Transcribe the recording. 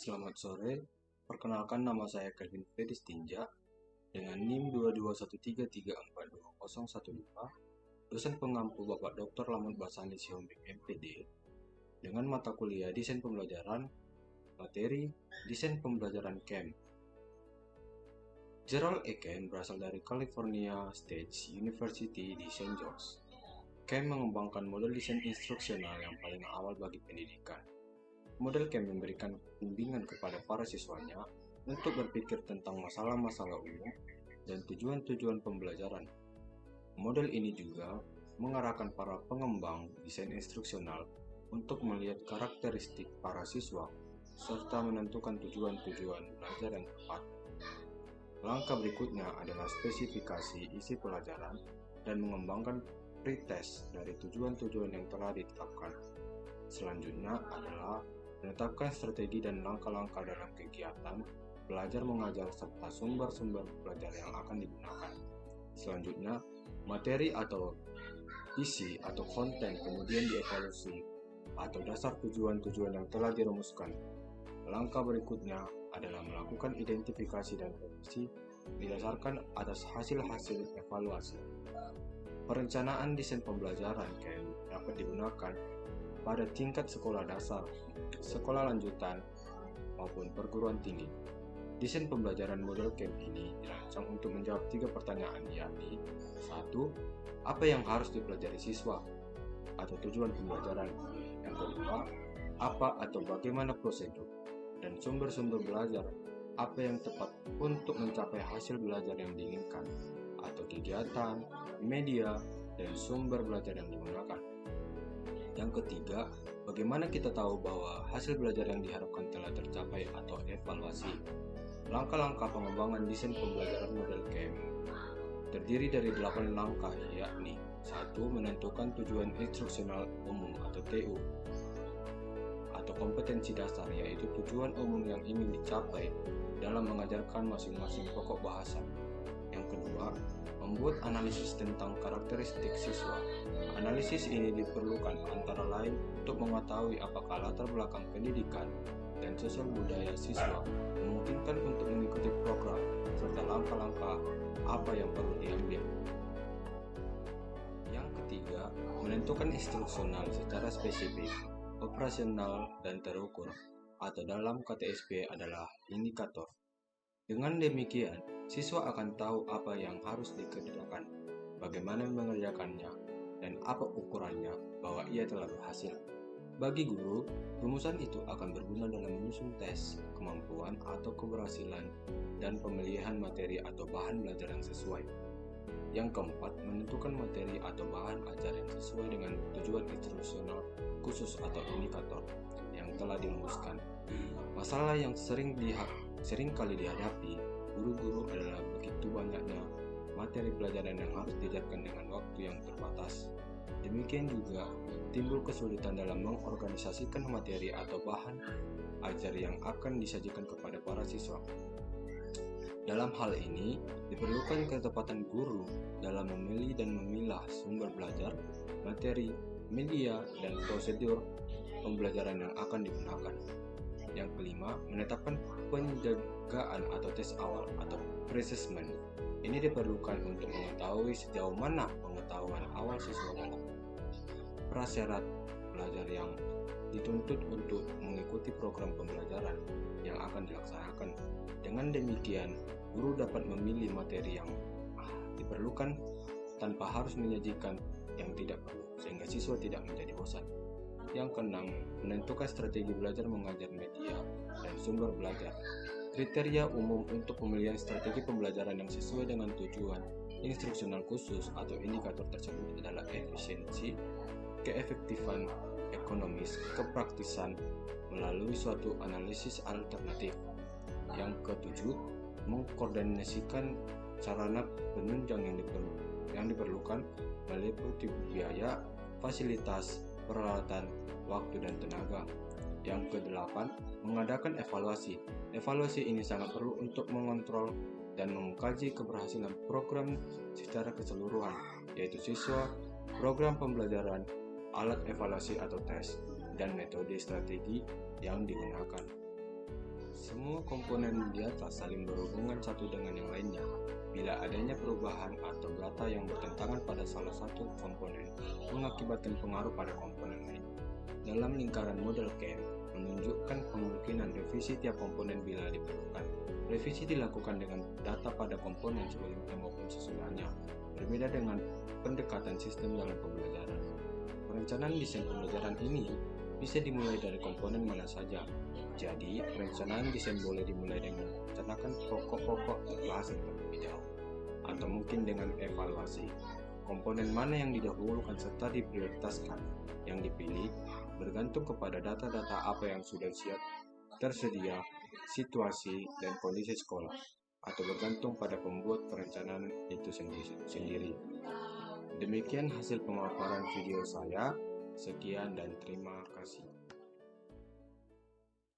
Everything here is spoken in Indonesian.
Selamat sore, perkenalkan nama saya Kelvin Fedis Tinja dengan NIM 22133420015, dosen pengampu Bapak Dr. Lamun Basani Siombing MPD, dengan mata kuliah Desain Pembelajaran, materi Desain Pembelajaran Camp. Gerald E. Camp berasal dari California State University di St. George. Camp mengembangkan model desain instruksional yang paling awal bagi pendidikan. Model Camp memberikan bimbingan kepada para siswanya untuk berpikir tentang masalah-masalah umum dan tujuan-tujuan pembelajaran. Model ini juga mengarahkan para pengembang desain instruksional untuk melihat karakteristik para siswa serta menentukan tujuan-tujuan belajar yang tepat. Langkah berikutnya adalah spesifikasi isi pelajaran dan mengembangkan pretest dari tujuan-tujuan yang telah ditetapkan. Selanjutnya adalah menetapkan strategi dan langkah-langkah dalam kegiatan belajar mengajar serta sumber-sumber belajar yang akan digunakan. Selanjutnya, materi atau isi atau konten kemudian dievaluasi atau dasar tujuan-tujuan yang telah dirumuskan. Langkah berikutnya adalah melakukan identifikasi dan revisi didasarkan atas hasil-hasil evaluasi. Perencanaan desain pembelajaran dapat digunakan pada tingkat sekolah dasar, sekolah lanjutan, maupun perguruan tinggi. Desain pembelajaran model camp ini dirancang untuk menjawab 3 pertanyaan, yakni 1. Apa yang harus dipelajari siswa atau tujuan pembelajaran? Yang kedua, apa atau bagaimana prosedur dan sumber-sumber belajar apa yang tepat untuk mencapai hasil belajar yang diinginkan, atau kegiatan, media, dan sumber belajar yang digunakan. Yang ketiga, bagaimana kita tahu bahwa hasil belajar yang diharapkan telah tercapai atau evaluasi. Langkah-langkah pengembangan desain pembelajaran model camp terdiri dari 8 langkah, yakni 1. Menentukan tujuan instruksional umum atau TU atau kompetensi dasar, yaitu tujuan umum yang ingin dicapai dalam mengajarkan masing-masing pokok bahasa. Yang kedua, membuat analisis tentang karakteristik siswa. Analisis ini diperlukan antara lain untuk mengetahui apakah latar belakang pendidikan dan sosial budaya siswa memungkinkan untuk mengikuti program, serta langkah-langkah apa yang perlu diambil. Yang ketiga, menentukan instruksional secara spesifik, operasional, dan terukur, atau dalam KTSP adalah indikator. Dengan demikian, siswa akan tahu apa yang harus dikerjakan, bagaimana mengerjakannya, dan apa ukurannya bahwa ia telah berhasil. Bagi guru, rumusan itu akan berguna dalam menyusun tes, kemampuan atau keberhasilan, dan pemilihan materi atau bahan belajar yang sesuai. Yang keempat, menentukan materi atau bahan ajar yang sesuai dengan tujuan instruksional khusus atau indikator yang telah dirumuskan. Masalah yang sering kali dihadapi guru-guru adalah begitu banyaknya materi pelajaran yang harus diajarkan dengan waktu yang terbatas. Demikian juga timbul kesulitan dalam mengorganisasikan materi atau bahan ajar yang akan disajikan kepada para siswa. Dalam hal ini, diperlukan ketepatan guru dalam memilih dan memilah sumber belajar, materi, media, dan prosedur pembelajaran yang akan digunakan. Yang kelima, menetapkan penjagaan atau tes awal atau pre-assessment. Ini diperlukan untuk mengetahui sejauh mana pengetahuan awal siswa dalam prasyarat belajar yang dituntut untuk mengikuti program pembelajaran yang akan dilaksanakan. Dengan demikian, guru dapat memilih materi yang diperlukan tanpa harus menyajikan yang tidak perlu, sehingga siswa tidak menjadi bosan. Yang keenam, menentukan strategi belajar mengajar media dan sumber belajar. Kriteria umum untuk pemilihan strategi pembelajaran yang sesuai dengan tujuan instruksional khusus atau indikator tersebut adalah efisiensi, keefektifan, ekonomis, kepraktisan melalui suatu analisis alternatif. Yang ketujuh, mengkoordinasikan sarana penunjang yang diperlukan meliputi biaya, fasilitas, peralatan, waktu, dan tenaga. Yang kedelapan, mengadakan evaluasi. Evaluasi ini sangat perlu untuk mengontrol dan mengkaji keberhasilan program secara keseluruhan, yaitu siswa, program pembelajaran, alat evaluasi atau tes, dan metode strategi yang digunakan. Semua komponen di atas saling berhubungan satu dengan yang lainnya. Bila adanya perubahan atau data yang bertentangan pada salah satu komponen, mengakibatkan pengaruh pada komponen lain. Dalam lingkaran model CAM, menunjukkan kemungkinan revisi tiap komponen bila diperlukan. Revisi dilakukan dengan data pada komponen sebelumnya maupun sesudahnya, berbeda dengan pendekatan sistem dalam pembelajaran. Perencanaan desain pembelajaran ini bisa dimulai dari komponen mana saja. Jadi, perencanaan desain boleh dimulai dengan merencanakan pokok-pokok pembahasan terlebih dahulu, atau mungkin dengan evaluasi. Komponen mana yang didahulukan serta diprioritaskan yang dipilih bergantung kepada data-data apa yang sudah siap tersedia, situasi, dan kondisi sekolah, atau bergantung pada pembuat perencanaan itu sendiri. Demikian hasil pemaparan video saya. Sekian dan terima kasih.